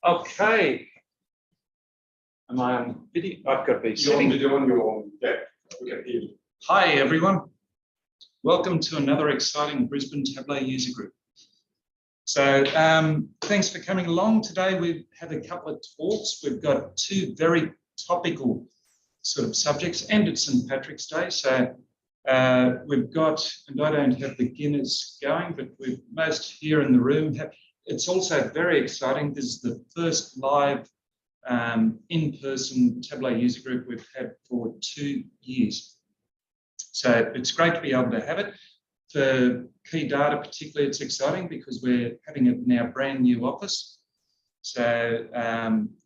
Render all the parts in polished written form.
Okay. Am I on video? I've got to be sitting. You're on video on, yeah, we can hear you. Hi, everyone. Welcome to another exciting Brisbane Tableau user group. So thanks for coming along. Today we've had a couple of talks. We've got two very topical sort of subjects, and it's St. Patrick's Day. So we've got, and I don't have the Guinness going, but we've most here in the room have. It's also very exciting. This is the first live in-person Tableau user group we've had for 2 years. So it's great to be able to have it. For KeyData particularly, it's exciting because we're having it in our brand new office. So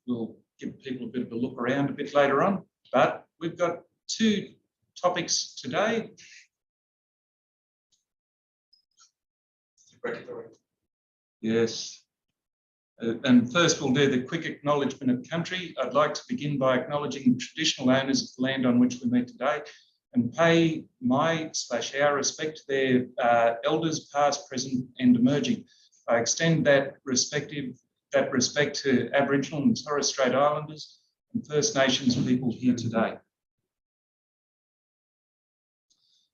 we'll give people a bit of a look around a bit later on. But we've got two topics today. Yes. And first we'll do the quick acknowledgement of country. I'd like to begin by acknowledging the traditional owners of the land on which we meet today and pay my/our respect to their elders past, present and emerging. I extend that respect to Aboriginal and Torres Strait Islanders and First Nations people here today.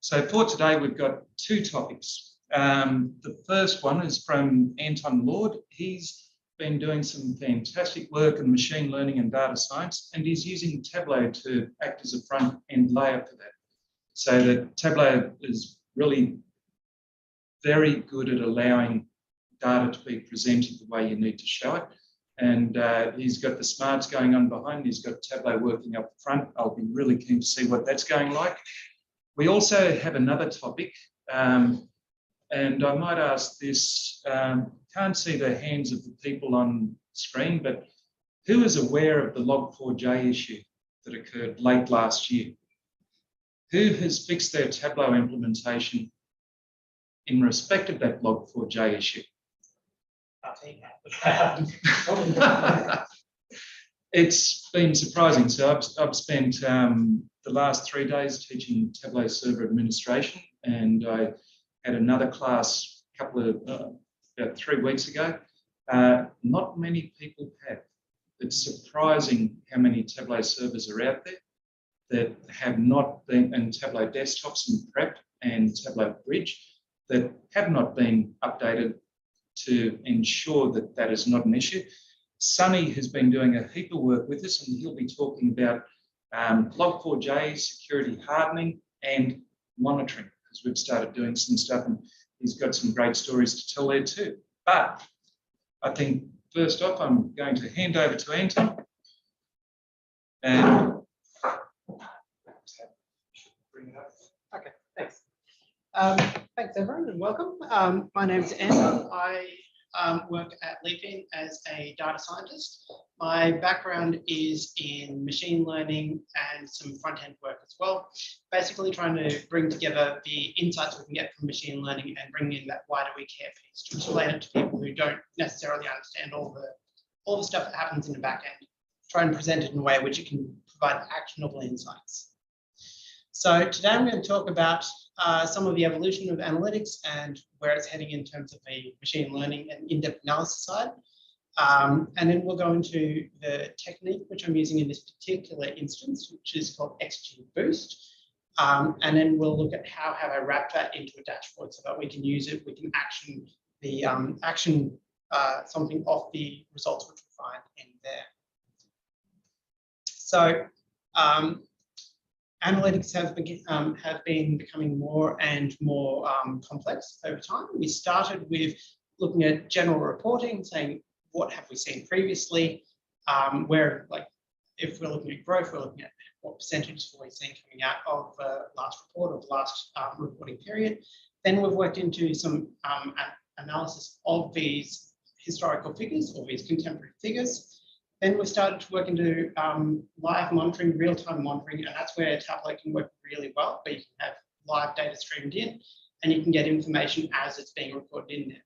So for today we've got two topics. The first one is from Anton. He's been doing some fantastic work in machine learning and data science, and he's using Tableau to act as a front-end layer for that. So that Tableau is really very good at allowing data to be presented the way you need to show it. And he's got the smarts going on behind, he's got Tableau working up front. I'll be really keen to see what that's going like. We also have another topic, and I might ask this, can't see the hands of the people on screen, but who is aware of the log4j issue that occurred late last year? Who has fixed their Tableau implementation in respect of that log4j issue? It's been surprising. So I've spent the last 3 days teaching Tableau server administration, and I had another class about 3 weeks ago. Not many people have. It's surprising how many Tableau servers are out there that have not been, and Tableau desktops and Prep and Tableau Bridge, that have not been updated to ensure that that is not an issue. Sunny has been doing a heap of work with us, and he'll be talking about log4j, security hardening and monitoring, because we've started doing some stuff and he's got some great stories to tell there too. But I think first off, I'm going to hand over to Anton. And bring it up. Okay, thanks. Thanks everyone and welcome. My name is Anton. I work at LeapIn as a data scientist. My background is in machine learning and some front-end work as well. Basically trying to bring together the insights we can get from machine learning and bring in that wider we care piece to explain it to people who don't necessarily understand all the stuff that happens in the back end. Try and present it in a way which it can provide actionable insights. So today I'm going to talk about some of the evolution of analytics and where it's heading in terms of the machine learning and in-depth analysis side. And then we'll go into the technique which I'm using in this particular instance, which is called XGBoost. And then we'll look at how have I wrapped that into a dashboard so that we can use it, we can action the something of the results which we find in there. So analytics have been becoming more and more complex over time. We started with looking at general reporting, saying what have we seen previously, where like if we're looking at growth, we're looking at what percentage have we seen coming out of the last report or the last reporting period. Then we've worked into some analysis of these historical figures or these contemporary figures. Then we started to work into live monitoring, real-time monitoring, and that's where Tableau can work really well, where you can have live data streamed in and you can get information as it's being recorded in there.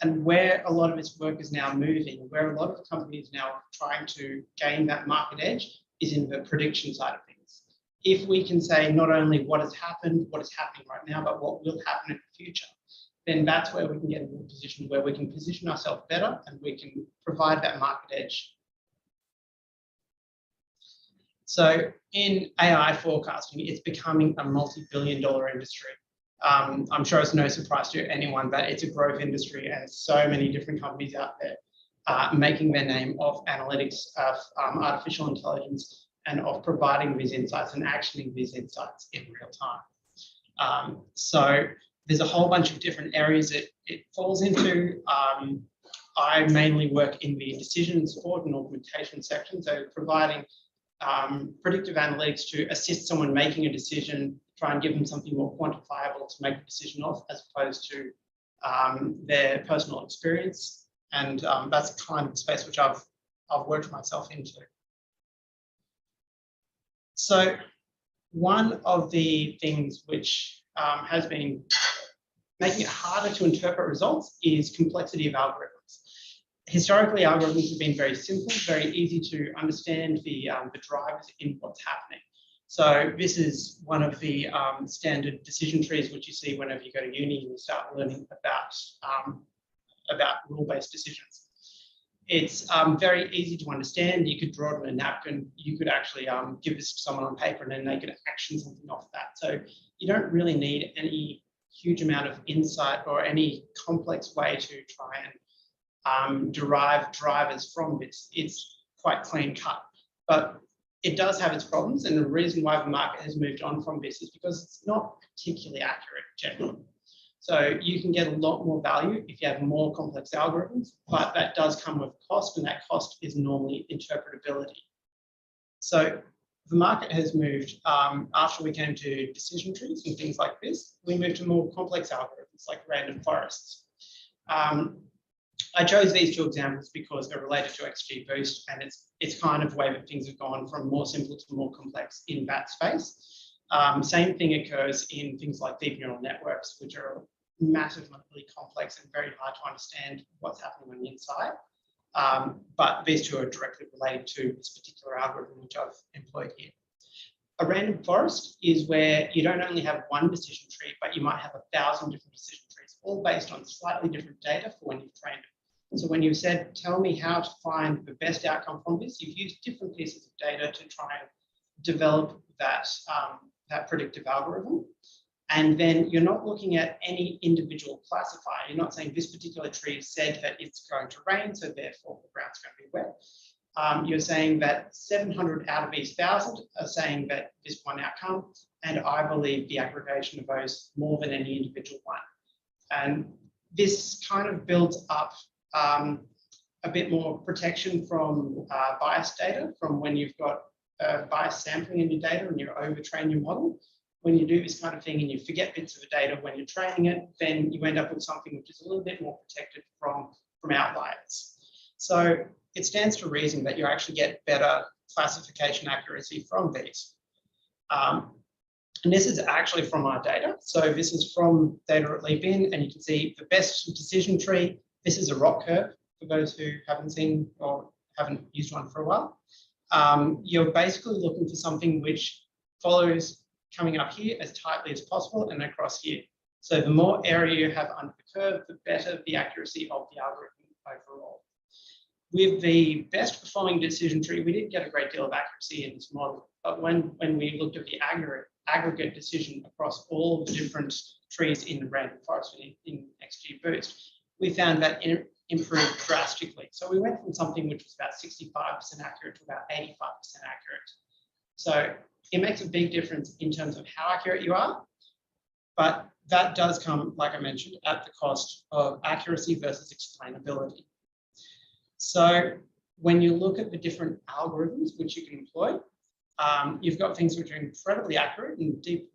And where a lot of its work is now moving, where a lot of the companies now are trying to gain that market edge is in the prediction side of things. If we can say not only what has happened, what is happening right now, but what will happen in the future, then that's where we can get in a position where we can position ourselves better and we can provide that market edge. So in AI forecasting, it's becoming a multi-billion-dollar industry. I'm sure it's no surprise to anyone that it's a growth industry and so many different companies out there making their name of analytics, of artificial intelligence, and of providing these insights and actioning these insights in real time. So there's a whole bunch of different areas it falls into. I mainly work in the decision support and augmentation section, so providing predictive analytics to assist someone making a decision, try and give them something more quantifiable to make a decision of, as opposed to their personal experience. And that's the kind of space which I've worked myself into. So one of the things which has been making it harder to interpret results is complexity of algorithms. Historically, algorithms have been very simple, very easy to understand the drivers in what's happening. So this is one of the standard decision trees which you see whenever you go to uni and you start learning about rule-based decisions. It's very easy to understand. You could draw it on a napkin. You could actually give this to someone on paper and then they could action something off that. So you don't really need any huge amount of insight or any complex way to try and derive drivers from this. It's quite clean cut, but it does have its problems. And the reason why the market has moved on from this is because it's not particularly accurate generally. So you can get a lot more value if you have more complex algorithms, but that does come with cost, and that cost is normally interpretability. So the market has moved, after we came to decision trees and things like this, we moved to more complex algorithms like random forests. I chose these two examples because they're related to XGBoost, and it's kind of the way that things have gone from more simple to more complex in that space. Same thing occurs in things like deep neural networks, which are massively complex and very hard to understand what's happening on the inside. But these two are directly related to this particular algorithm which I've employed here. A random forest is where you don't only have one decision tree, but you might have 1,000 different decision trees, all based on slightly different data for when you've trained it. So when you said, tell me how to find the best outcome from this, you've used different pieces of data to try and develop that, that predictive algorithm. And then you're not looking at any individual classifier. You're not saying this particular tree said that it's going to rain, so therefore the ground's going to be wet. You're saying that 700 out of these 1,000 are saying that this one outcome, and I believe the aggregation of those more than any individual one. And this kind of builds up a bit more protection from bias data, from when you've got bias sampling in your data and you overtrain your model. When you do this kind of thing and you forget bits of the data when you're training it, then you end up with something which is a little bit more protected from outliers. So it stands to reason that you actually get better classification accuracy from these. And this is actually from our data. So this is from data at LeapIn, and you can see the best decision tree. This is a ROC curve for those who haven't seen or haven't used one for a while. You're basically looking for something which follows coming up here as tightly as possible and across here. So the more area you have under the curve, the better the accuracy of the algorithm overall. With the best performing decision tree, we didn't get a great deal of accuracy in this model, but when we looked at the aggregate decision across all the different trees in the random forest in XGBoost, we found that it improved drastically. So we went from something which was about 65% accurate to about 85% accurate. So it makes a big difference in terms of how accurate you are, but that does come, like I mentioned, at the cost of accuracy versus explainability. So when you look at the different algorithms which you can employ, you've got things which are incredibly accurate, and deep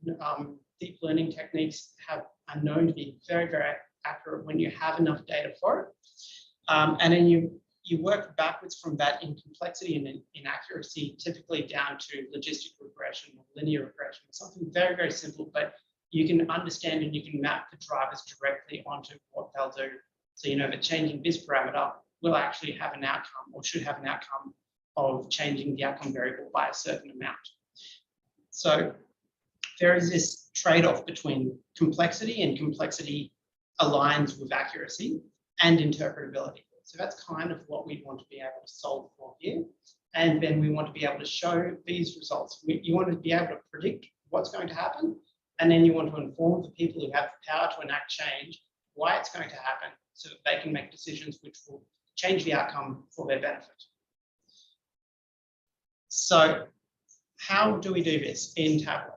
learning techniques are known to be very, very accurate when you have enough data for it. And then you work backwards from that in complexity and in accuracy, typically down to logistic regression or linear regression, something very, very simple, but you can understand and you can map the drivers directly onto what they'll do. So you know that changing this parameter will actually have an outcome, or should have an outcome, of changing the outcome variable by a certain amount. So there is this trade-off between complexity and complexity aligns with accuracy and interpretability. So that's kind of what we want to be able to solve for here. And then we want to be able to show these results. You want to be able to predict what's going to happen, and then you want to inform the people who have the power to enact change why it's going to happen, so that they can make decisions which will change the outcome for their benefit. So how do we do this in Tableau?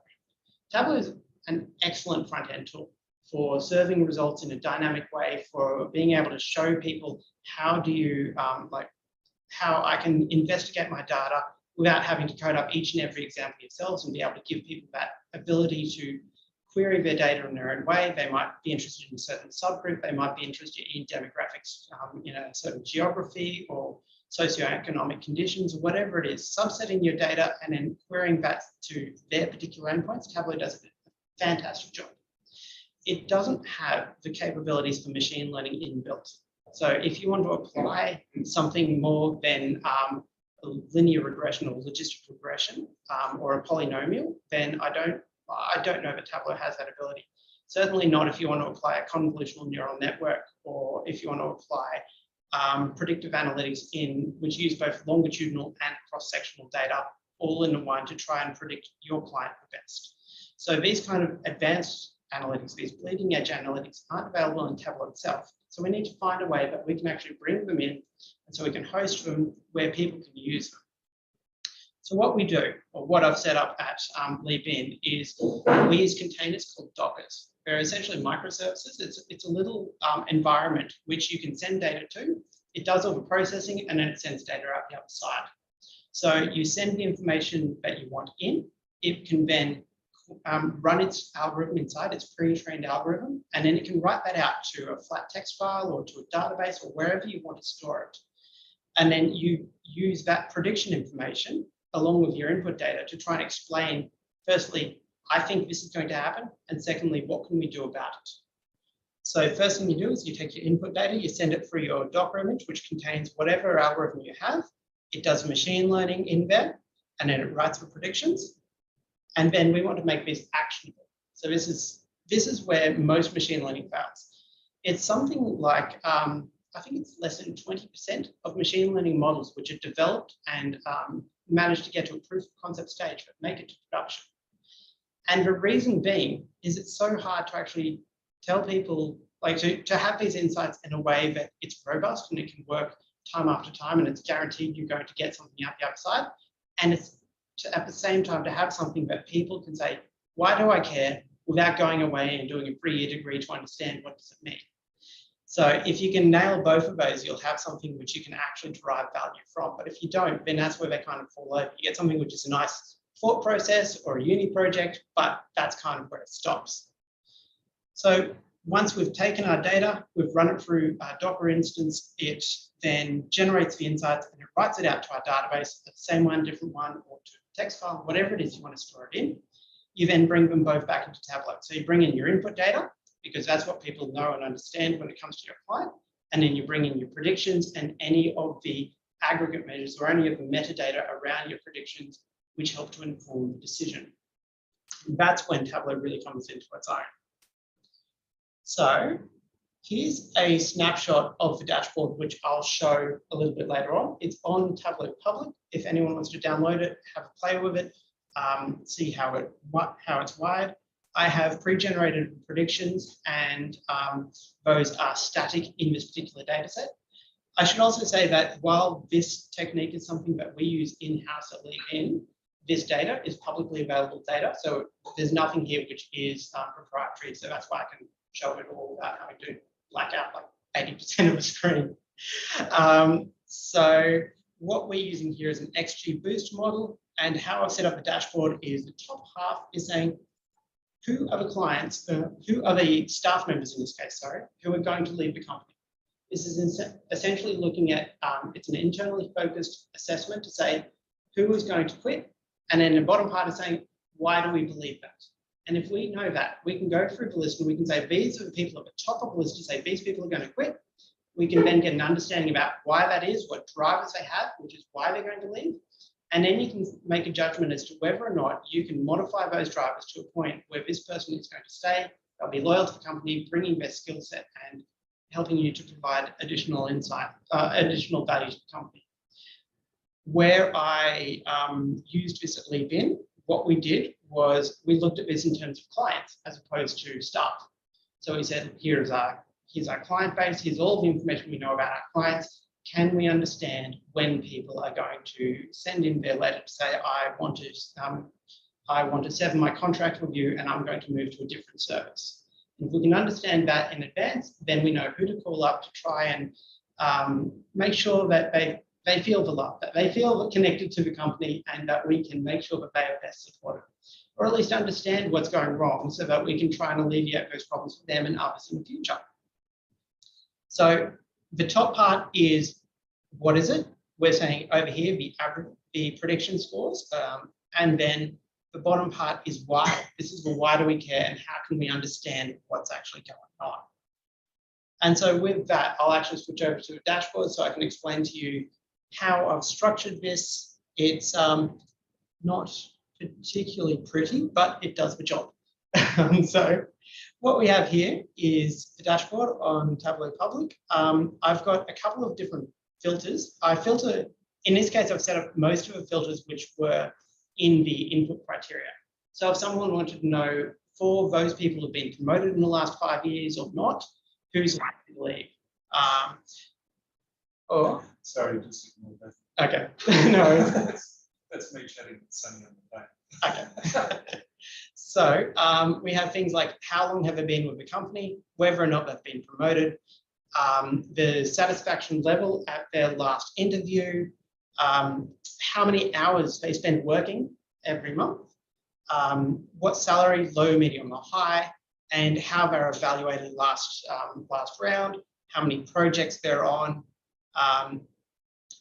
Tableau is an excellent front-end tool for serving results in a dynamic way, for being able to show people how do you, how I can investigate my data without having to code up each and every example yourselves, and be able to give people that ability to query their data in their own way. They might be interested in a certain subgroup, they might be interested in demographics in a certain geography or socioeconomic conditions, or whatever it is, subsetting your data and then querying that to their particular endpoints. Tableau does a fantastic job. It doesn't have the capabilities for machine learning inbuilt. So if you want to apply something more than a linear regression or logistic regression or a polynomial, then I don't know that Tableau has that ability. Certainly not if you want to apply a convolutional neural network, or if you want to apply predictive analytics which use both longitudinal and cross-sectional data all in one to try and predict your client the best. So these kind of advanced analytics, these bleeding edge analytics, aren't available in Tableau itself. So we need to find a way that we can actually bring them in, and so we can host them where people can use them. So what we do, or what I've set up at LeapIn, is we use containers called Dockers. They're essentially microservices. It's a little environment which you can send data to. It does all the processing, and then it sends data out the other side. So you send the information that you want in. It can then run its algorithm inside, its pre-trained algorithm, and then it can write that out to a flat text file or to a database or wherever you want to store it. And then you use that prediction information along with your input data to try and explain, firstly, I think this is going to happen, and secondly, what can we do about it? So first thing you do is you take your input data, you send it through your Docker image, which contains whatever algorithm you have. It does machine learning in there, and then it writes the predictions. And then we want to make this actionable. So this is where most machine learning fails. It's something like, I think it's less than 20% of machine learning models which are developed and manage to get to a proof of concept stage, but make it to production. And the reason being is it's so hard to actually tell people, like to have these insights in a way that it's robust and it can work time after time, and it's guaranteed you're going to get something out the other side. And it's at the same time to have something that people can say, why do I care, without going away and doing a 3-year degree to understand what does it mean. So if you can nail both of those, you'll have something which you can actually derive value from. But if you don't, then that's where they kind of fall over. You get something which is a nice thought process or a uni project, but that's kind of where it stops. So once we've taken our data, we've run it through our Docker instance, it then generates the insights and it writes it out to our database, the same one, different one, or to a text file, whatever it is you want to store it in. You then bring them both back into Tableau. So you bring in your input data, because that's what people know and understand when it comes to your client. And then you bring in your predictions and any of the aggregate measures or any of the metadata around your predictions, which help to inform the decision. And that's when Tableau really comes into its own. So here's a snapshot of the dashboard, which I'll show a little bit later on. It's on Tableau Public. If anyone wants to download it, have a play with it, see how it's wired. I have pre-generated predictions, and those are static in this particular data set. I should also say that while this technique is something that we use in-house at LeapIn, this data is publicly available data. So there's nothing here which is proprietary. So that's why I can show it all without having to black out like 80% of the screen. So what we're using here is an XGBoost model, and how I've set up the dashboard is the top half is saying, who are the clients, who are the staff members in this case, sorry, who are going to leave the company. This is essentially looking at, it's an internally focused assessment to say who is going to quit. And then the bottom part is saying, why do we believe that? And if we know that, we can go through the list and we can say, these are the people at the top of the list to say, these people are going to quit. We can then get an understanding about why that is, what drivers they have, which is why they're going to leave. And then you can make a judgment as to whether or not you can modify those drivers to a point where this person is going to stay They'll be loyal to the company, bringing their skill set and helping you to provide additional insight, additional value to the company. Where I used this at LeapIn, what we did was we looked at this in terms of clients as opposed to staff. So we said, here's our client base, here's all the information we know about our clients. Can we understand when people are going to send in their letter to say, I want to sever my contract with you and I'm going to move to a different service. And if we can understand that in advance, then we know who to call up to try and make sure that they feel the love, that they feel connected to the company, and that we can make sure that they are best supported, or at least understand what's going wrong so that we can try and alleviate those problems for them and others in the future. So the top part is, what is it? We're saying over here, the prediction scores, and then the bottom part is why. This is the why do we care and how can we understand what's actually going on. And so with that, I'll actually switch over to a dashboard so I can explain to you how I've structured this. It's not particularly pretty, but it does the job. So what we have here is the dashboard on Tableau Public. I've got a couple of different filters. In this case, I've set up most of the filters which were in the input criteria. So if someone wanted to know, for those people who've been promoted in the last 5 years or not, who's likely to leave? Sorry, just ignore that. Okay, no. That's me chatting with Sunny on the phone. Okay. So we have things like how long have they been with the company, whether or not they've been promoted, the satisfaction level at their last interview, how many hours they spend working every month, what salary, low, medium or high, and how they're evaluated last round, how many projects they're on.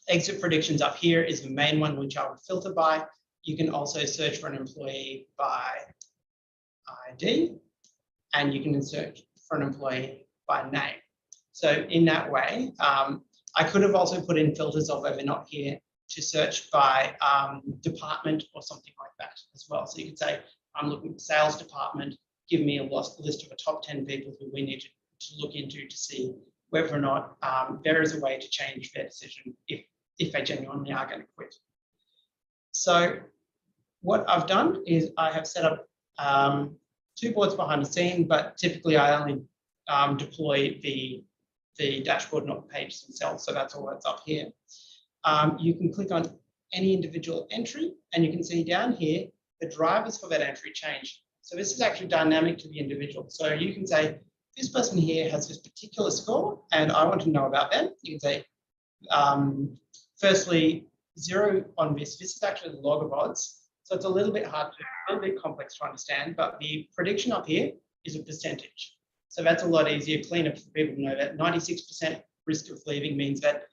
Exit predictions up here is the main one, which I would filter by. You can also search for an employee by ID, and you can search for an employee by name. So in that way, I could have also put in filters, although they're not here, to search by department or something like that as well. So you could say, I'm looking at sales department, give me a list of the top 10 people who we need to look into to see whether or not there is a way to change their decision if they genuinely are going to quit. So what I've done is I have set up 2 boards behind the scene, but typically I only deploy the dashboard, not the pages themselves. So that's all that's up here. You can click on any individual entry and you can see down here, the drivers for that entry change. So this is actually dynamic to the individual. So you can say, this person here has this particular score and I want to know about them. You can say, firstly, 0 on this. This is actually the log of odds. So it's a little bit complex to understand, but the prediction up here is a percentage. So that's a lot easier, cleaner for people to know that 96% risk of leaving means that,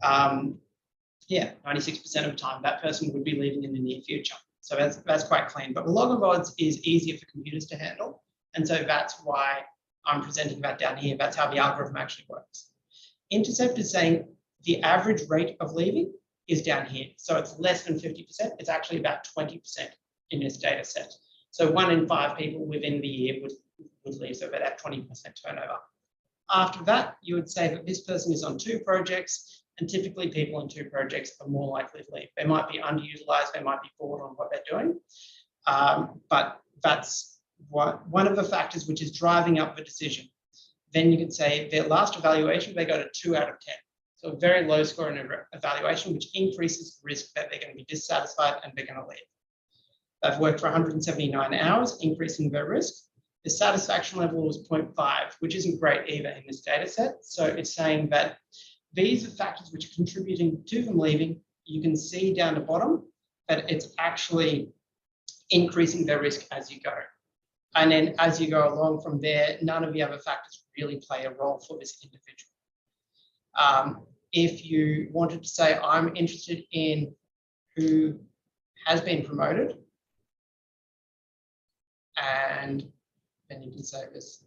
96% of the time that person would be leaving in the near future. So that's quite clean, but the log of odds is easier for computers to handle. And so that's why I'm presenting that down here. That's how the algorithm actually works. Intercept is saying the average rate of leaving is down here. So it's less than 50%. It's actually about 20% in this data set. So 1 in 5 people within the year would leave, so about 20% turnover. After that, you would say that this person is on 2 projects, and typically people on 2 projects are more likely to leave. They might be underutilized, they might be bored on what they're doing, but that's one of the factors which is driving up the decision. Then you could say their last evaluation, they got a 2 out of 10. So a very low score in evaluation, which increases the risk that they're going to be dissatisfied and they're going to leave. They've worked for 179 hours, increasing their risk. The satisfaction level was 0.5, which isn't great either in this data set. So it's saying that these are factors which are contributing to them leaving. You can see down the bottom that it's actually increasing their risk as you go. And then as you go along from there, none of the other factors really play a role for this individual. If you wanted to say, I'm interested in who has been promoted, and then you can say this,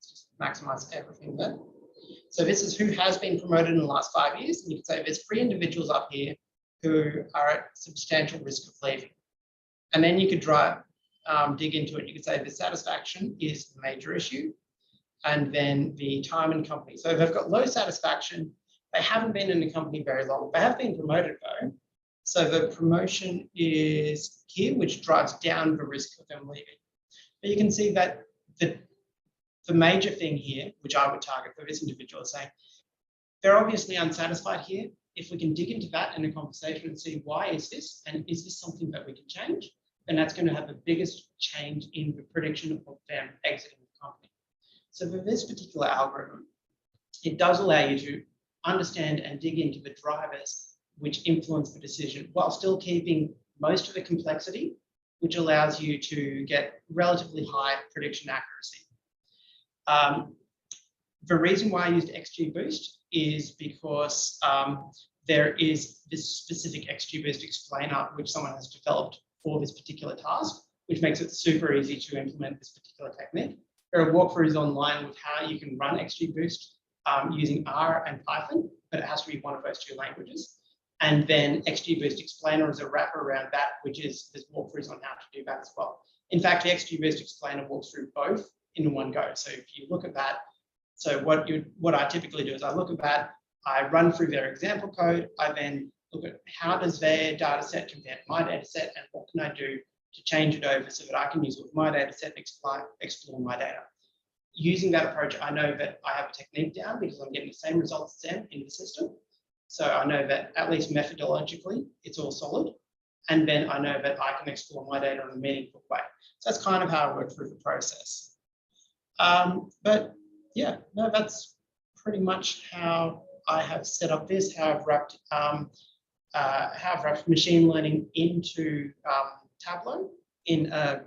just maximize everything there. So this is who has been promoted in the last 5 years. And you can say there's 3 individuals up here who are at substantial risk of leaving. And then you could dig into it, you could say the satisfaction is the major issue, and then the time and company. So they've got low satisfaction. They haven't been in the company very long. They have been promoted though. So the promotion is here, which drives down the risk of them leaving. But you can see that the major thing here, which I would target for this individual, is saying they're obviously unsatisfied here. If we can dig into that in a conversation and see why is this, and is this something that we can change, then that's going to have the biggest change in the prediction of them exiting the company. So for this particular algorithm, it does allow you to understand and dig into the drivers which influence the decision while still keeping most of the complexity, which allows you to get relatively high prediction accuracy. The reason why I used XGBoost is because there is this specific XGBoost explainer which someone has developed for this particular task, which makes it super easy to implement this particular technique. There are walkthroughs online with how you can run XGBoost using R and Python, but it has to be one of those two languages. And then XGBoost Explainer is a wrapper around that, which is there's walkthroughs on how to do that as well. In fact, the XGBoost Explainer walks through both in one go. So if you look at that, so what I typically do is I look at that, I run through their example code, I then look at how does their data set compare to my data set, and what can I do to change it over so that I can use it with my data set and explore my data. Using that approach, I know that I have a technique down because I'm getting the same results as them in the system. So I know that at least methodologically, it's all solid. And then I know that I can explore my data in a meaningful way. So that's kind of how I work through the process. But yeah, no, that's pretty much how I have set up this, how I've wrapped machine learning into Tableau in a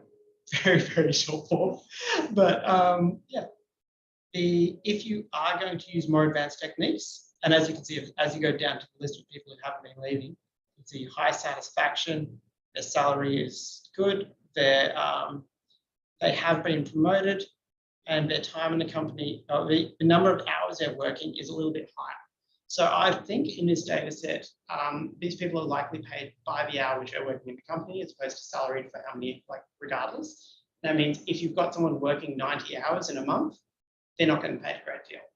very, very short form. But yeah, if you are going to use more advanced techniques, and as you can see, as you go down to the list of people who haven't been leaving, you can see high satisfaction, their salary is good, they have been promoted, and their time in the company, the number of hours they're working is a little bit higher. So I think in this data set, these people are likely paid by the hour which they're working in the company as opposed to salaried for how many, like regardless. That means if you've got someone working 90 hours in a month, they're not getting paid a great deal.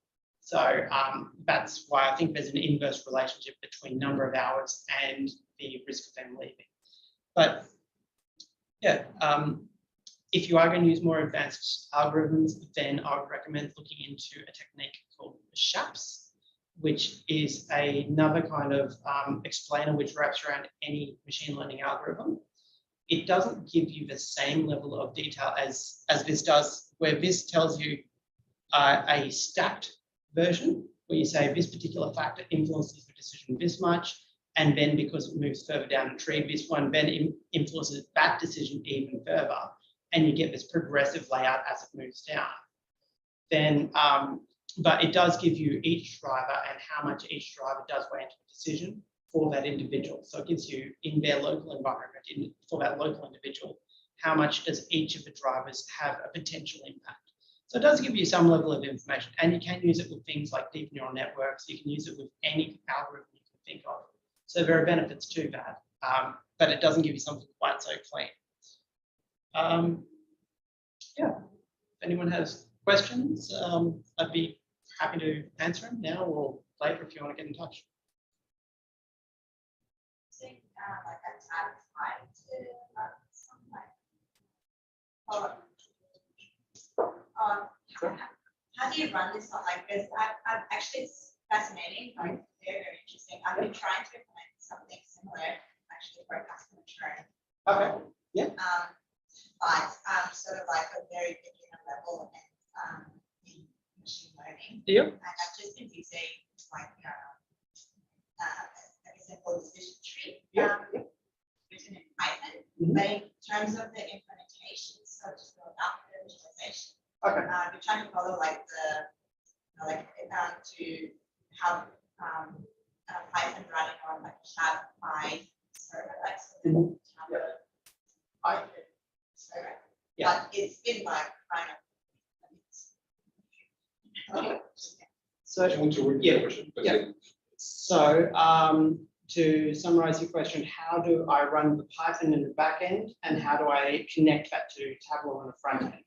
So that's why I think there's an inverse relationship between number of hours and the risk of them leaving. But yeah, if you are going to use more advanced algorithms, then I would recommend looking into a technique called SHAPS, which is another kind of explainer which wraps around any machine learning algorithm. It doesn't give you the same level of detail as this does, where this tells you a stacked version, where you say this particular factor influences the decision this much, and then because it moves further down the tree, this one then influences that decision even further, and you get this progressive layout as it moves down. Then, but it does give you each driver and how much each driver does weigh into the decision for that individual. So it gives you in their local environment, for that local individual, how much does each of the drivers have a potential impact. So it does give you some level of information, and you can use it with things like deep neural networks. You can use it with any algorithm you can think of. So there are benefits to that, but it doesn't give you something quite so clean. Yeah, if anyone has questions, I'd be happy to answer them now or later if you want to get in touch. Like a time to somewhere. How do you run this on like this? I've actually, it's fascinating, like very, very interesting. I've been trying to implement something similar actually for a customer churn. Okay. Yeah. But sort of like a very beginner level and in machine learning. Yeah. And I've just been using like a simple decision tree. Written in Python. But in terms of the implementation, so just build up the visualization. Okay. We're trying to follow like the to have Python running on like Tableau server, like so Tableau server. Yeah. But it's been like kind of. So Do you want to read the question? Yeah. So to summarize your question, how do I run the Python in the back end and how do I connect that to Tableau on the front end?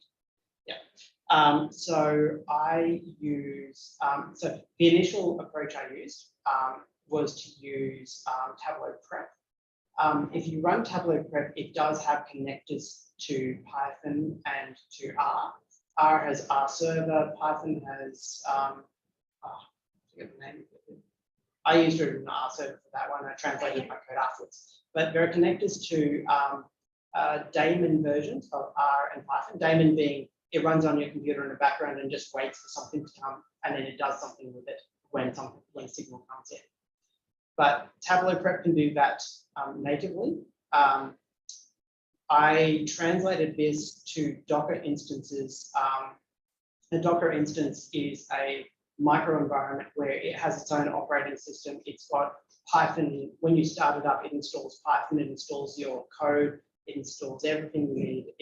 Yeah. So I use, so the initial approach I used was to use Tableau Prep. If you run Tableau Prep, it does have connectors to Python and to R. R has R server, Python has, I forget the name. I used it in R server for that one. I translated my code afterwards. But there are connectors to daemon versions of R and Python. Daemon being it runs on your computer in the background and just waits for something to come, and then it does something with it when a signal comes in. But Tableau Prep can do that natively. I translated this to Docker instances. A Docker instance is a microenvironment where it has its own operating system. It's got Python. When you start it up, it installs Python, it installs your code, it installs everything you need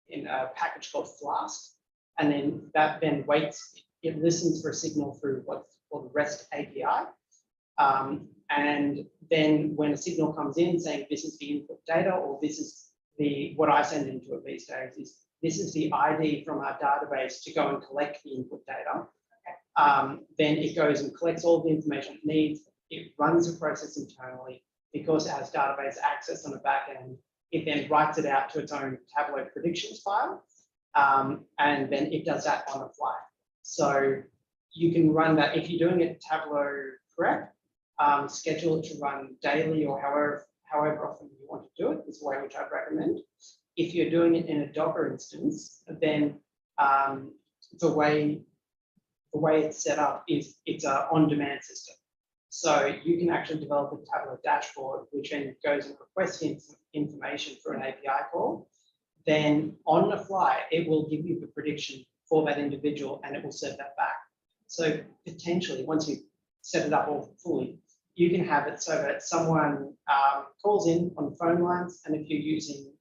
in a package called Flask. And then that then waits, it listens for a signal through what's called the REST API. And then when a signal comes in saying this is the input data, or this is what I send into it these days is this is the ID from our database to go and collect the input data. Then it goes and collects all the information it needs. It runs the process internally because it has database access on the back end. It then writes it out to its own Tableau predictions file. And then it does that on the fly. So you can run that if you're doing it Tableau Prep. Schedule it to run daily or however often you want to do it is the way which I'd recommend. If you're doing it in a Docker instance, then the way it's set up is it's an on-demand system. So you can actually develop a Tableau dashboard, which then goes and requests information for an API call. Then on the fly, it will give you the prediction for that individual and it will set that back. So potentially, once you set it up all fully, you can have it so that someone calls in on the phone lines, and if you're using,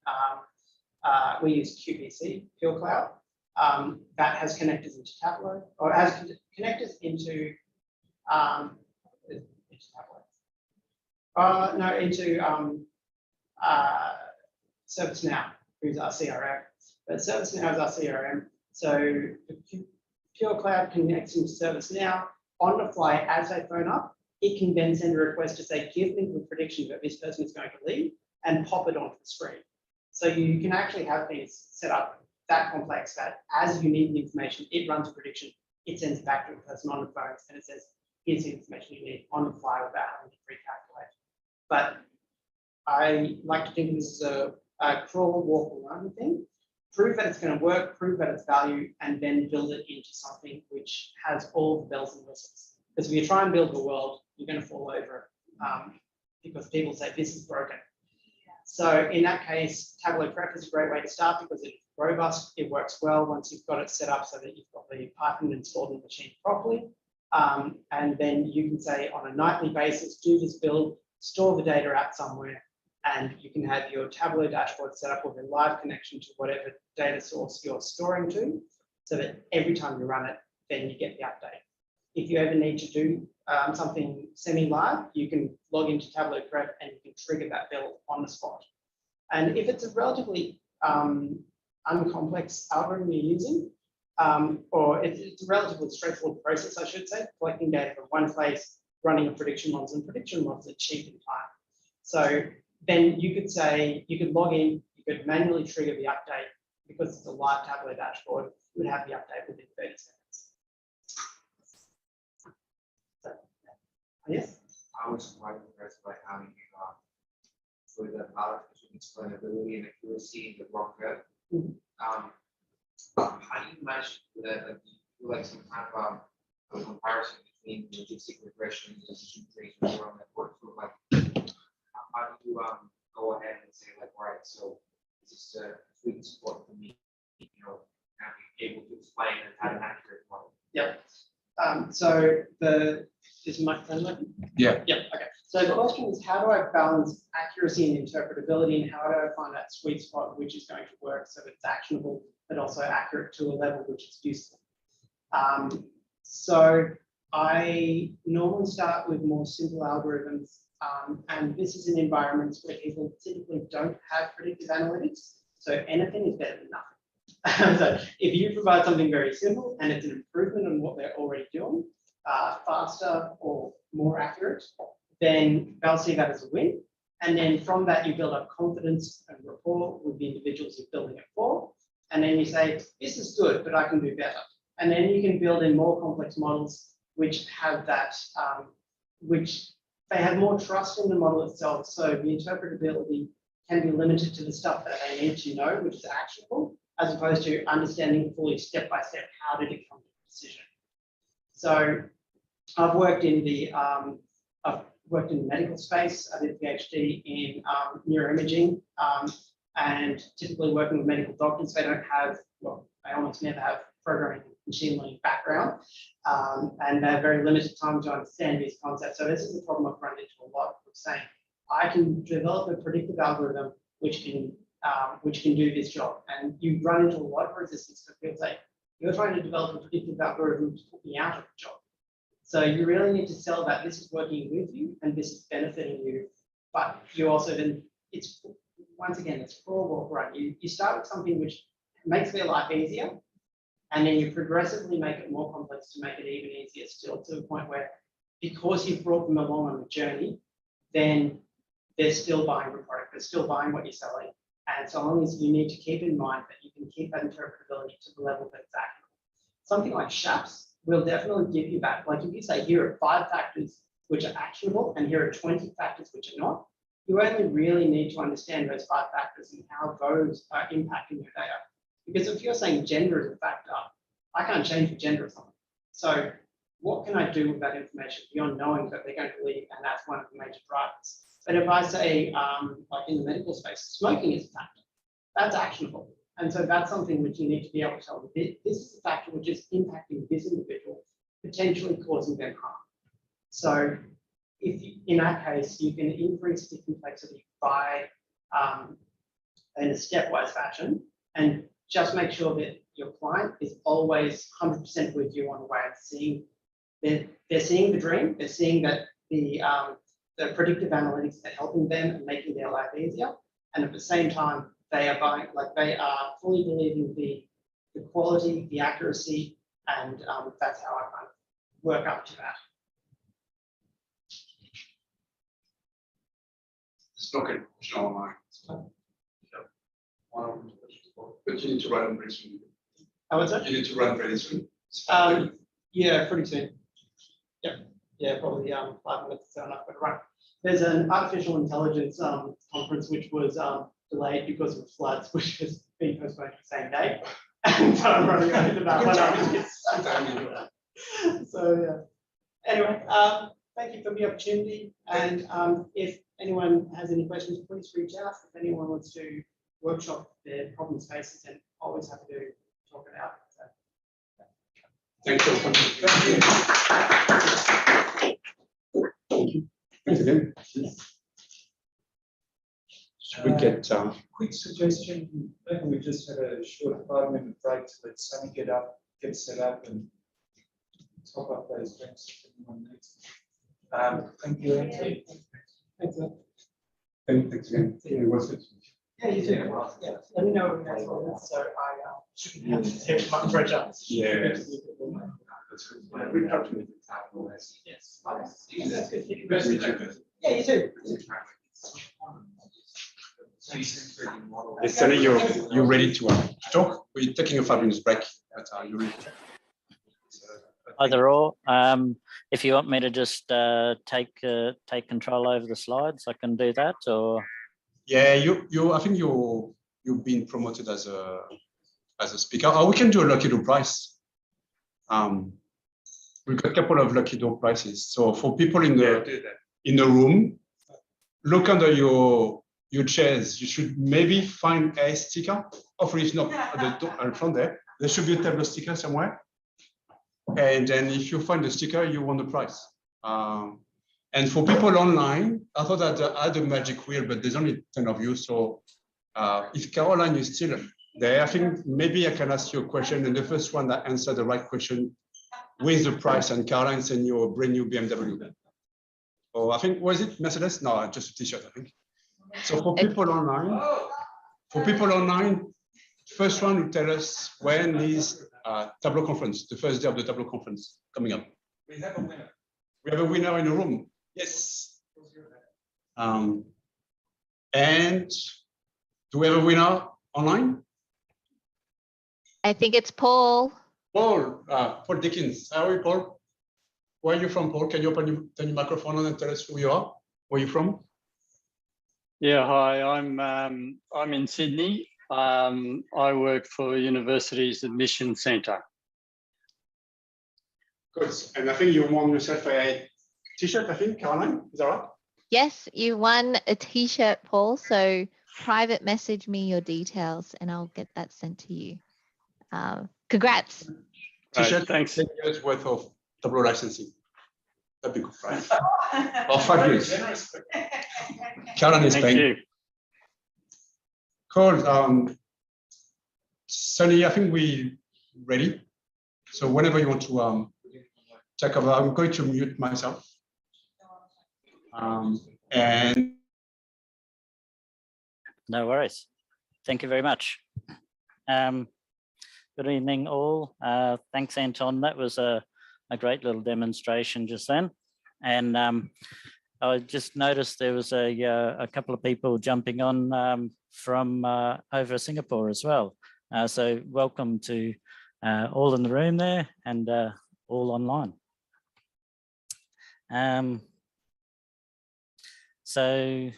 we use QPC, Pure Cloud, that has connectors into Tableau, or has connectors into Tableau. No, into ServiceNow, who's our CRM. But ServiceNow is our CRM. So Pure Cloud connects into ServiceNow. On the fly, as they phone up, it can then send a request to say, give me the prediction that this person is going to leave and pop it onto the screen. So you can actually have things set up that complex that as you need the information, it runs a prediction, it sends it back to the person on the phone and it says, here's the information you need on the fly without having to recalculate. But I like to think of this as a crawl, walk, run thing. Prove that it's going to work, prove that it's value, and then build it into something which has all the bells and whistles. Because if you try and build the world, you're going to fall over it because people say this is broken. So in that case, Tableau Prep is a great way to start because it's robust, it works well once you've got it set up so that you've got the Python installed in the machine properly. And then you can say on a nightly basis, do this build, store the data out somewhere, and you can have your Tableau dashboard set up with a live connection to whatever data source you're storing to, so that every time you run it, then you get the update. If you ever need to do something semi-live, you can log into Tableau Prep and you can trigger that build on the spot. And if it's a relatively uncomplex algorithm you're using, or it's a relatively straightforward process, I should say, collecting data from one place, running a prediction models, and prediction models are cheap in time. So then you could say, you could log in, you could manually trigger the update because it's a live Tableau dashboard, you would have the update within 30 seconds. So, yes? I was quite impressed by how you for the artificial explainability and accuracy in the block code. How do you manage that? Like, do you feel like some kind of a comparison between logistic regression and decision trees or neural networks? Or like, how do you go ahead and say like, all right, so this is a sweet spot for me, you know, and be able to explain and have an accurate model? Yep. So is my phone working? Yeah. Yep. Okay. So the question is, how do I balance accuracy and interpretability, and how do I find that sweet spot which is going to work so that it's actionable, but also accurate to a level which is useful? So I normally start with more simple algorithms And this is in environments where people typically don't have predictive analytics. So anything is better than nothing. So if you provide something very simple and it's an improvement on what they're already doing, faster or more accurate, then they'll see that as a win. And then from that, you build up confidence and rapport with the individuals you're building it for. And then you say, this is good, but I can do better. And then you can build in more complex models which have that, which they have more trust in the model itself. So the interpretability can be limited to the stuff that they need to know, which is actionable, as opposed to understanding fully step by step how did it come to a decision. So I've worked in the medical space. I did a PhD in neuroimaging, and typically working with medical doctors, they don't have, well, they almost never have programming machine learning background, and they have very limited time to understand these concepts. So this is a problem I've run into a lot of saying, I can develop a predictive algorithm which can do this job. And you run into a lot of resistance for people say, you're trying to develop a predictive algorithm to put me out of the job. So you really need to sell that this is working with you and this is benefiting you. But you also then, it's once again, it's crawl, walk, run. You start with something which makes their life easier, and then you progressively make it more complex to make it even easier still, to the point where, because you've brought them along on the journey, then they're still buying the product, they're still buying what you're selling. And so long as you need to keep in mind that you can keep that interpretability to the level that it's accurate. Something like SHAPS will definitely give you that. Like if you say, here are 5 factors which are actionable, and here are 20 factors which are not, you only really need to understand those 5 factors and how those are impacting your data. Because if you're saying gender is a factor, I can't change the gender of something. So what can I do with that information beyond knowing that they're going to leave, and that's one of the major drivers. But if I say, like in the medical space, smoking is a factor, that's actionable. And so that's something which you need to be able to tell them. This is a factor which is impacting this individual, potentially causing them harm. So if you, in that case, you can increase the complexity by in a stepwise fashion, and just make sure that your client is always 100% with you on the way of seeing. They're seeing the dream. They're seeing that the predictive analytics are helping them and making their life easier, and at the same time, they are buying, like they are fully believing the quality, the accuracy, and that's how I kind of work up to that. It's not good. But you need to run very soon. Oh, what's that? You need to run very soon. Yeah, pretty soon. Yep. Yeah, probably 5 minutes is enough to run. There's an artificial intelligence conference which was delayed because of floods, which has been postponed the same day. And so I'm running over about 1 hour. So yeah. Anyway, thank you for the opportunity. And if anyone has any questions, please reach out. If anyone wants to workshop their problem spaces, and always happy to talk it out. So, Thank you. Thanks again. Should we get Quick suggestion, maybe we just had a short 5-minute break to let Sunny get up, get set up, and top up those drinks if anyone needs. Thank you, Anton. thanks. thanks again. Yeah, you too. Yeah, let me know when that's all. So I shouldn't have to take much pressure. Yeah. We've talked with Tableau. Yes. That's good. Yeah, you too. Yes, Sunny, you're ready to talk? We're taking a 5 minutes break, but you're ready. Either or. If you want me to just take control over the slides, I can do that. Or yeah, I think you've been promoted as a speaker. Oh, we can do a lucky door prize. We've got a couple of lucky door prizes. So for people in the room, look under your chairs. You should maybe find a sticker. Hopefully, it's not at the door in front there. There should be a Tableau sticker somewhere. And then if you find the sticker, you won the prize. And for people online, I thought that I had a magic wheel, but there's only 10 of you. So if Caroline is still there, I think maybe I can ask you a question. And the first one that answered the right question with the prize, and Caroline send you a brand new BMW. or I think, was it Mercedes? No, just a t-shirt, I think. So for people online, first one will tell us when is Tableau conference, the first day of the Tableau conference coming up. We have a winner. We have a winner in the room. Yes. And do we have a winner online? I think it's Paul. Paul, Paul Dickens. How are you, Paul? Where are you from, Paul? Can you turn your microphone on and tell us who you are? Where are you from? Yeah, hi, I'm in Sydney. I work for University's Admission Centre. Good. And I think you won yourself a t-shirt, I think, Caroline, is that right? Yes, you won a t-shirt, Paul. So private message me your details and I'll get that sent to you. Congrats. T-shirt, thanks. 10 years worth of Tableau licensing. That'd be good, right? Or 5 years. Caroline is Thank paying. you. Cool. Sunny, I think we're ready. So whenever you want to take over, I'm going to mute myself. And No worries. Thank you very much. Good evening, all. Thanks, Anton. That was a great little demonstration just then. And I just noticed there was a couple of people jumping on from over Singapore as well. So welcome to all in the room there and all online. So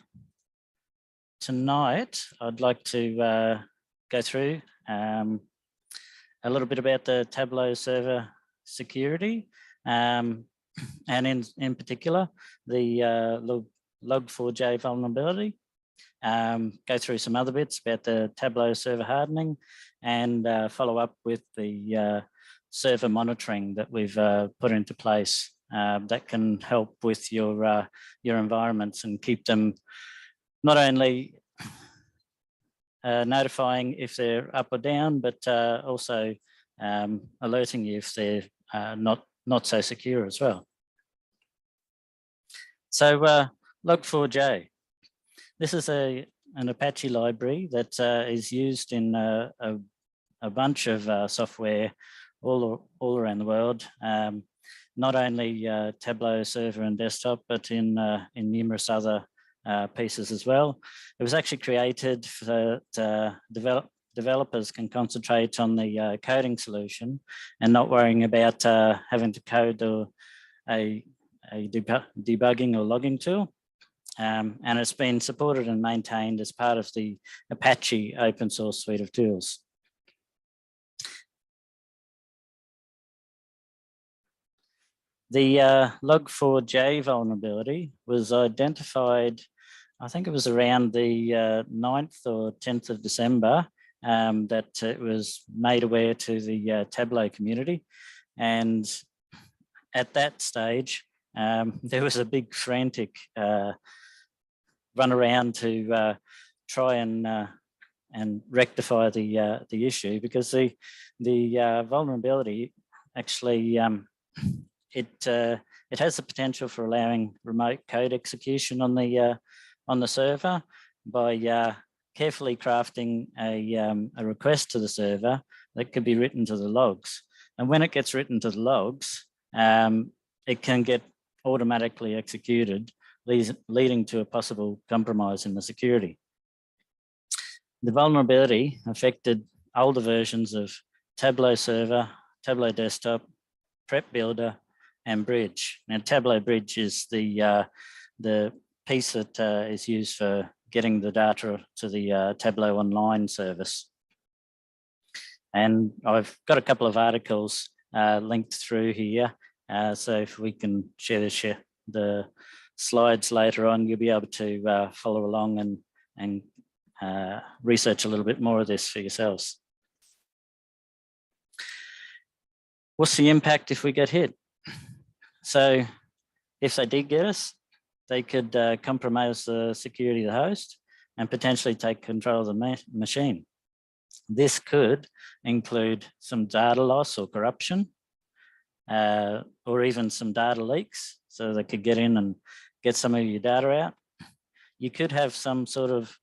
tonight, I'd like to go through a little bit about the Tableau server security, and in particular, the log4j vulnerability. Go through some other bits about the Tableau server hardening and follow up with the server monitoring that we've put into place that can help with your environments and keep them not only notifying if they're up or down, but also alerting you if they're not so secure as well. So log4j. This is an Apache library that is used in a bunch of software all around the world. Not only Tableau server and desktop, but in numerous other pieces as well. It was actually created so that developers can concentrate on the coding solution and not worrying about having to code a debugging or logging tool. And it's been supported and maintained as part of the Apache open source suite of tools. The log4j vulnerability was identified, I think it was around the 9th or 10th of December, that it was made aware to the Tableau community. And at that stage, there was a big frantic run around to try and rectify the issue, because the vulnerability actually it has the potential for allowing remote code execution on the server by carefully crafting a request to the server that could be written to the logs. And when it gets written to the logs, it can get automatically executed, leading to a possible compromise in the security. The vulnerability affected older versions of Tableau Server, Tableau Desktop, Prep Builder, and Bridge. Now, Tableau Bridge is the piece that is used for getting the data to the Tableau online service. And I've got a couple of articles linked through here. So if we can share the slides later on, you'll be able to follow along and research a little bit more of this for yourselves. What's the impact if we get hit? So if they did get us, they could compromise the security of the host and potentially take control of the machine. This could include some data loss or corruption, or even some data leaks. So they could get in and get some of your data out. You could have some sort of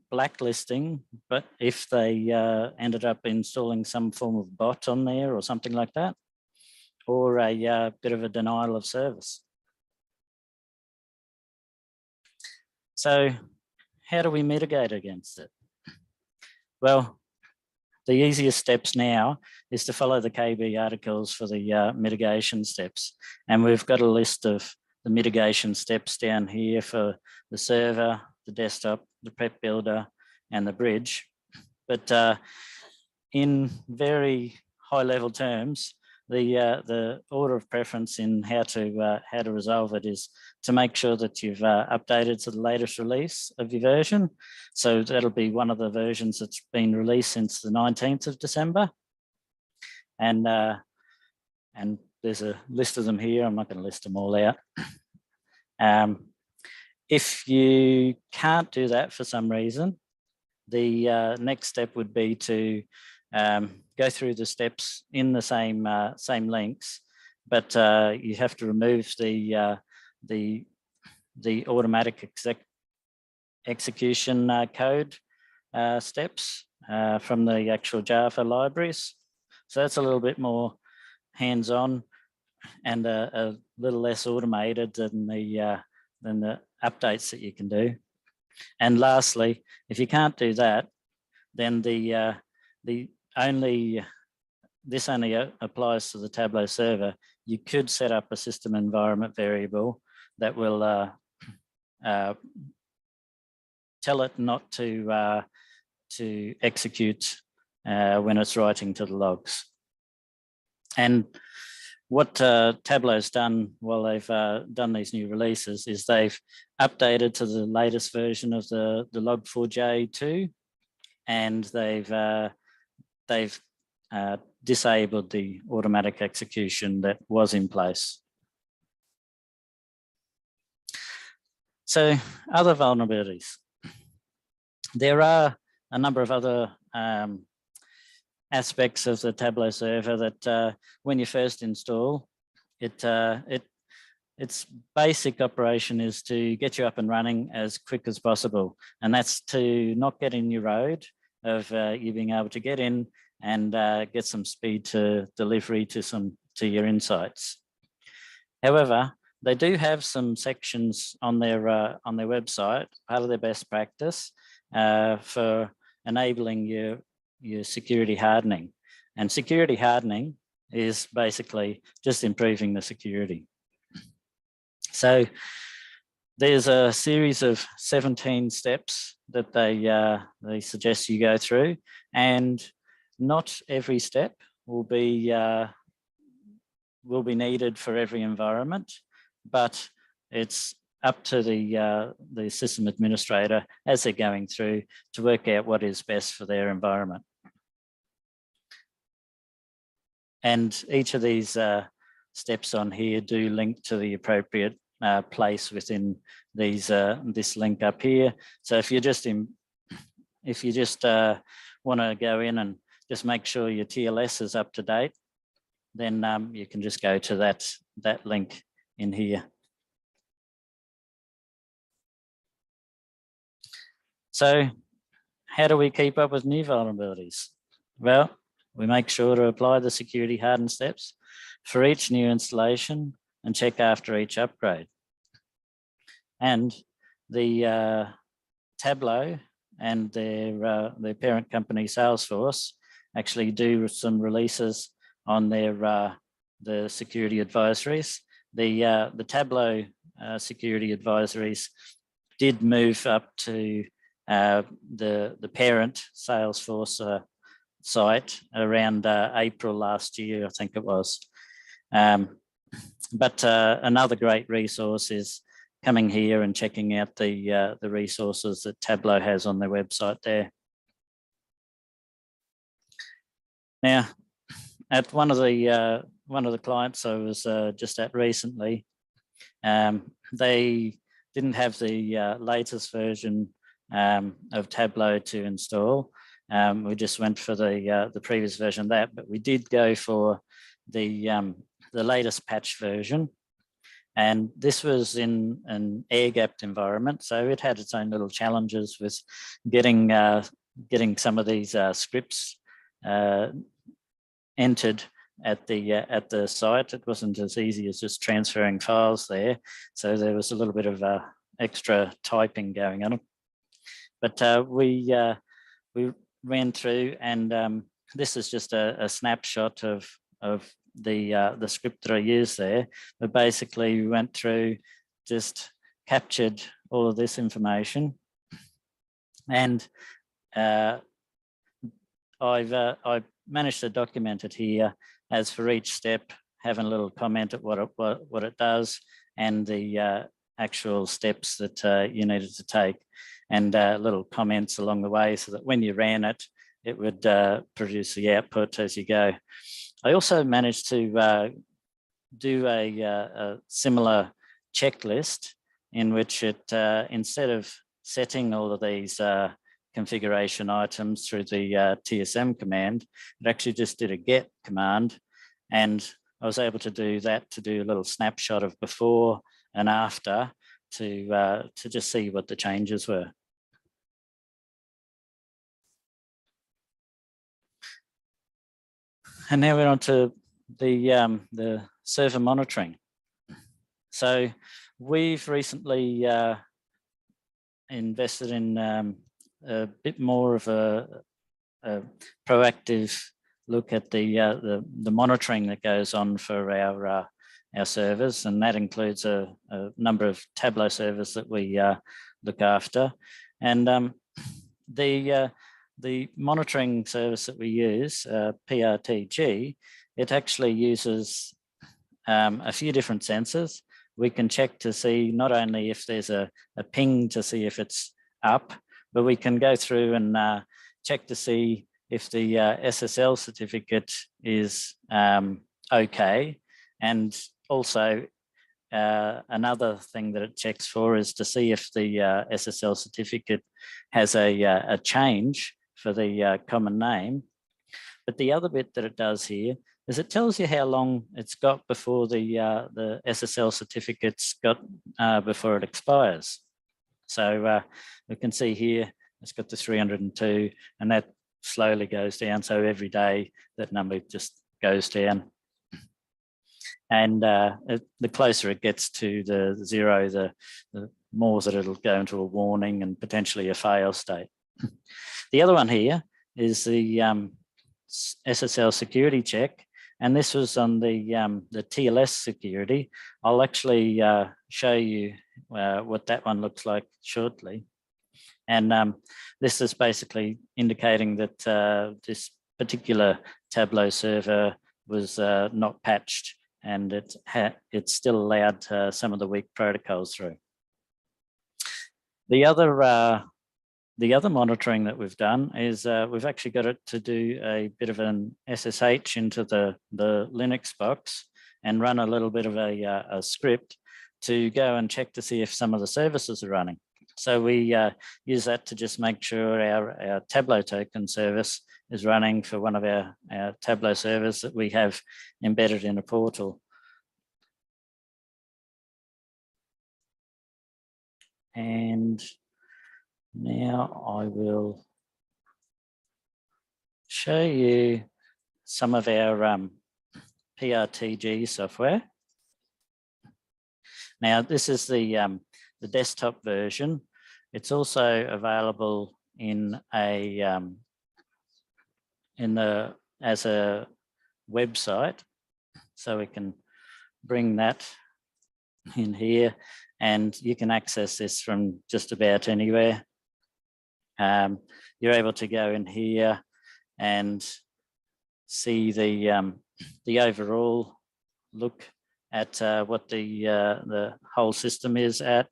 blacklisting, but if they ended up installing some form of bot on there or something like that, or a bit of a denial of service. So how do we mitigate against it? Well, the easiest steps now is to follow the KB articles for the mitigation steps. And we've got a list of the mitigation steps down here for the server, the desktop, the prep builder, and the bridge. But in very high level terms, the order of preference in how to resolve it is to make sure that you've updated to the latest release of your version. So that'll be one of the versions that's been released since the 19th of December. And there's a list of them here. I'm not going to list them all out. If you can't do that for some reason, the next step would be to go through the steps in the same links, but you have to remove the automatic execution code steps from the actual Java libraries. So that's a little bit more hands-on and a little less automated than the updates that you can do. And lastly, if you can't do that, then this only applies to the Tableau server. You could set up a system environment variable that will tell it not to execute when it's writing to the logs. And what Tableau's done while they've done these new releases is they've updated to the latest version of the log4j2, and they've disabled the automatic execution that was in place. So other vulnerabilities. There are a number of other aspects of the Tableau server that when you first install, its basic operation is to get you up and running as quick as possible. And that's to not get in your road of you being able to get in and get some speed to delivery to your insights. However, they do have some sections on their website, part of their best practice for enabling your security hardening. And security hardening is basically just improving the security. So there's a series of 17 steps that they suggest you go through, and not every step will be needed for every environment, but it's up to the system administrator as they're going through to work out what is best for their environment. And each of these steps on here do link to the appropriate place within these this link up here. So if you just want to go in and just make sure your TLS is up to date, then you can just go to that link in here. So how do we keep up with new vulnerabilities? Well, we make sure to apply the security hardened steps for each new installation and check after each upgrade. And the Tableau and their parent company Salesforce actually do some releases on their the security advisories. The Tableau security advisories did move up to the parent Salesforce site around April last year, I think it was. But another great resource is coming here and checking out the resources that Tableau has on their website there. Now, at one of the clients I was just at recently, they didn't have the latest version of Tableau to install. We just went for the previous version of that, but we did go for the latest patch version. And this was in an air-gapped environment, so it had its own little challenges with getting some of these scripts entered at the site. It wasn't as easy as just transferring files there, so there was a little bit of extra typing going on. But we ran through, and this is just a snapshot of the script that I used there. But basically, we went through, just captured all of this information, and I've managed to document it here as for each step, having a little comment at what it does, and the actual steps that you needed to take, and little comments along the way, so that when you ran it, it would produce the output as you go. I also managed to do a similar checklist in which it, instead of setting all of these configuration items through the TSM command, it actually just did a get command, and I was able to do that, to do a little snapshot of before and after, to just see what the changes were. And now we're on to the server monitoring. So we've recently invested in a bit more of a proactive look at the monitoring that goes on for our servers, and that includes a number of Tableau servers that we look after. And the monitoring service that we use, PRTG, it actually uses a few different sensors. We can check to see not only if there's a ping to see if it's up, but we can go through and check to see if the SSL certificate is okay. And also another thing that it checks for is to see if the SSL certificate has a change for the common name. But the other bit that it does here is it tells you how long it's got before the SSL certificate's got before it expires. So we can see here it's got the 302, and that slowly goes down. So every day that number just goes down. And the closer it gets to the 0, the more that it'll go into a warning and potentially a fail state. The other one here is the SSL security check, and this was on the TLS security. I'll actually show you what that one looks like shortly. And this is basically indicating that this particular Tableau server was not patched, and it still allowed some of the weak protocols through. The other monitoring that we've done is we've actually got it to do a bit of an SSH into the Linux box and run a little bit of a script to go and check to see if some of the services are running. So we use that to just make sure our Tableau token service is running for one of our Tableau servers that we have embedded in a portal. And now I will show you some of our PRTG software. Now this is the desktop version. It's also available in as a website, so we can bring that in here, and you can access this from just about anywhere. You're able to go in here and see the overall look at what the whole system is at.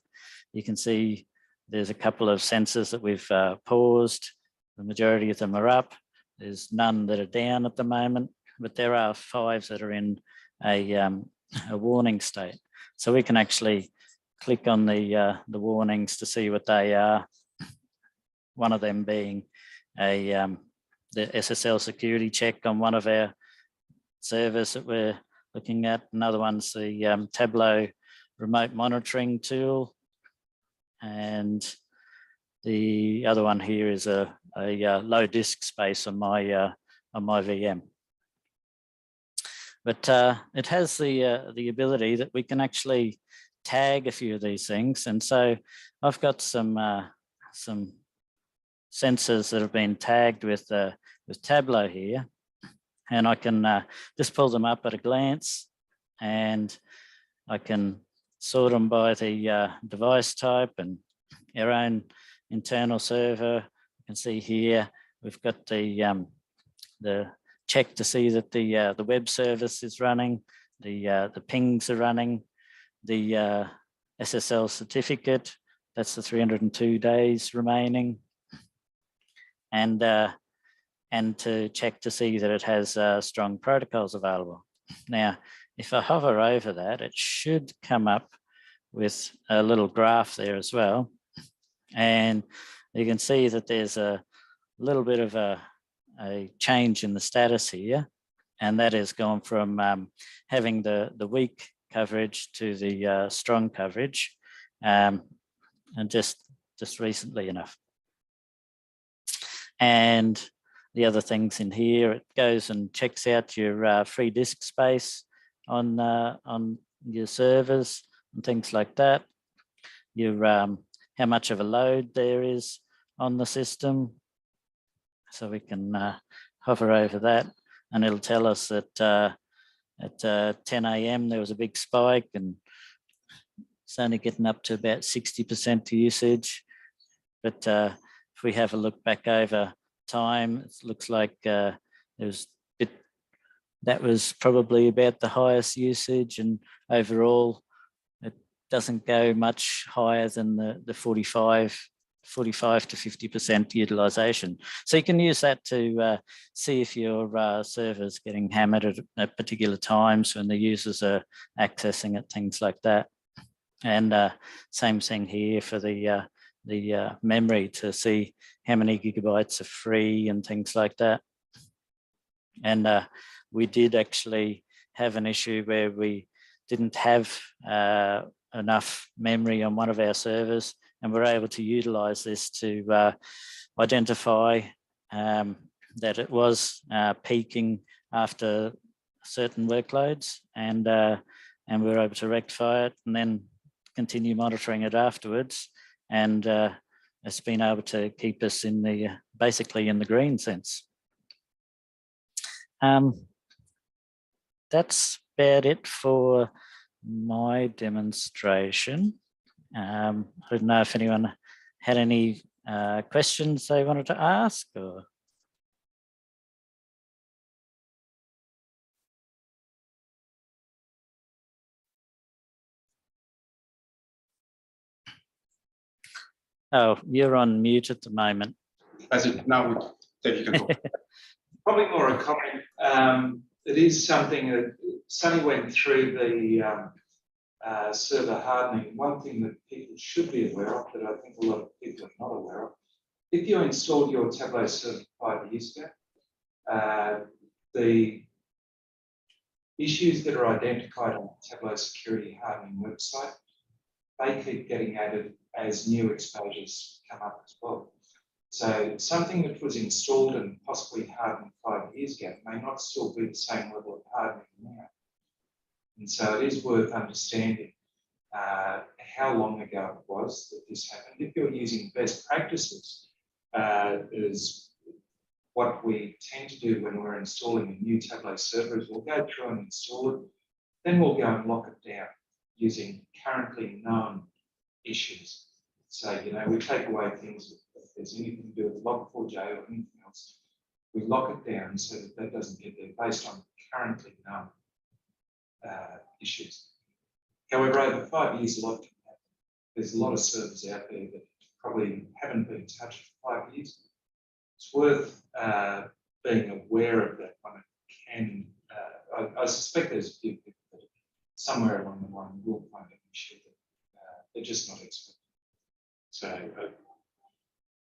You can see there's a couple of sensors that we've paused. The majority of them are up. There's none that are down at the moment, but there are 5 that are in a warning state. So we can actually click on the warnings to see what they are. One of them being the SSL security check on one of our servers that we're looking at. Another one's the Tableau remote monitoring tool. And the other one here is a low disk space on my VM. But it has the ability that we can actually tag a few of these things. And so I've got some sensors that have been tagged with Tableau here, and I can just pull them up at a glance, and I can sort them by the device type and our own internal server. You can see here we've got the check to see that the web service is running, the pings are running, the SSL certificate, that's the 302 days remaining, and to check to see that it has strong protocols available. Now, if I hover over that, it should come up with a little graph there as well. And you can see that there's a little bit of a change in the status here. And that has gone from having the weak coverage to the strong coverage, and just recently enough. And the other things in here, it goes and checks out your free disk space on your servers and things like that. Your how much of a load there is on the system. So we can hover over that, and it'll tell us that at 10 a.m. there was a big spike, and it's only getting up to about 60% usage. But if we have a look back over time, it looks like that was probably about the highest usage, and overall it doesn't go much higher than the 45 to 50% utilization. So you can use that to see if your server's getting hammered at particular times when the users are accessing it, things like that. And same thing here for the memory, to see how many gigabytes are free and things like that. And we did actually have an issue where we didn't have enough memory on one of our servers, and we're able to utilize this to identify that it was peaking after certain workloads, and we were able to rectify it and then continue monitoring it afterwards. And it's been able to keep us in the basically in the green sense. That's about it for my demonstration. I don't know if anyone had any questions they wanted to ask, or. Oh, you're on mute at the moment. That's it. Now, Dave, you can go. Probably more a comment. It is something that Sunny went through the server hardening. One thing that people should be aware of, that I think a lot of people are not aware of, if you installed your Tableau server 5 years ago, the issues that are identified on the Tableau security hardening website, they keep getting added as new exposures come up as well. So something that was installed and possibly hardened 5 years ago may not still be the same level of hardening now. And so it is worth understanding how long ago it was that this happened. If you're using best practices, is what we tend to do when we're installing a new Tableau server is we'll go through and install it, then we'll go and lock it down using currently known issues. So, you know, we take away things, if there's anything to do with Log4j or anything else, we lock it down so that that doesn't get there based on currently known issues. However, over 5 years, a lot can happen. There's a lot of servers out there that probably haven't been touched for 5 years. It's worth being aware of that one. It can, I suspect there's a few people that somewhere along the line will find an issue that they're just not expecting. So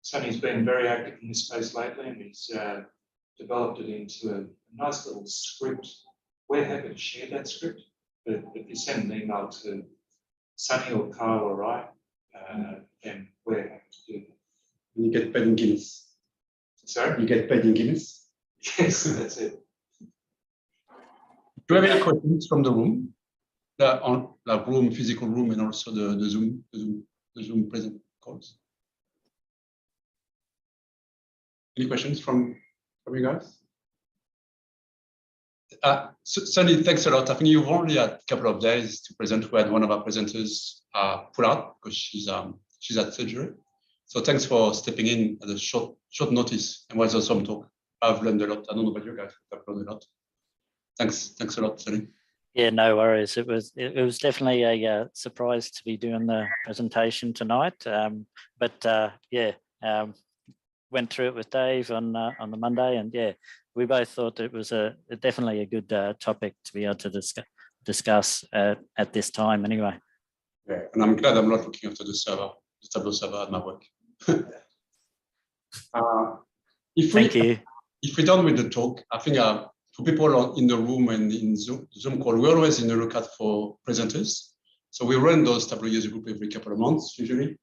Sonny's been very active in this space lately, and he's developed it into a nice little script. We're happy to share that script, but if you send an email to Sunny or Carl or I, then we're happy to do that. You get paid in Guinness. Sorry? You get paid in Guinness. Yes, that's it. Do you have any questions from the room? The room, physical room, and also the Zoom present calls. Any questions from you guys? Sunny, thanks a lot. I think you've only had a couple of days to present. We had one of our presenters pull out because she's at surgery. So thanks for stepping in at a short notice and was awesome talk. I've learned a lot. I don't know about you guys, but I've learned a lot. Thanks a lot, Sunny. Yeah, no worries. It was definitely a surprise to be doing the presentation tonight. Went through it with Dave on the Monday, and yeah, we both thought it was definitely a good topic to be able to discuss at this time anyway. Yeah, and I'm glad I'm not looking after the Tableau server at my work. Thank you. If we're done with the talk, I think for people in the room and in Zoom call, we're always in the lookout for presenters. So we run those Tableau user group every couple of months, usually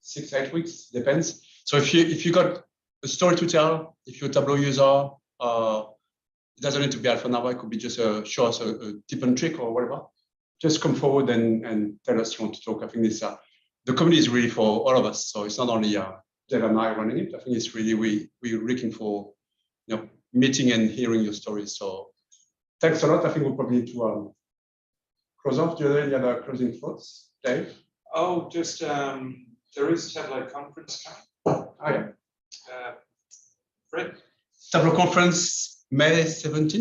6-8 weeks, depends. So if you got a story to tell, if you're a Tableau user, it doesn't need to be Alpha Nava, it could be just show us a tip and trick or whatever. Just come forward and tell us you want to talk. I think this the community is really for all of us. So it's not only Dave and I running it. I think it's really we're looking for meeting and hearing your stories. So thanks a lot. I think we'll probably need to close off. Do you have any other closing thoughts, Dave? Oh, just there is Tableau conference coming. Oh, yeah. Fred? Tableau conference May 17th.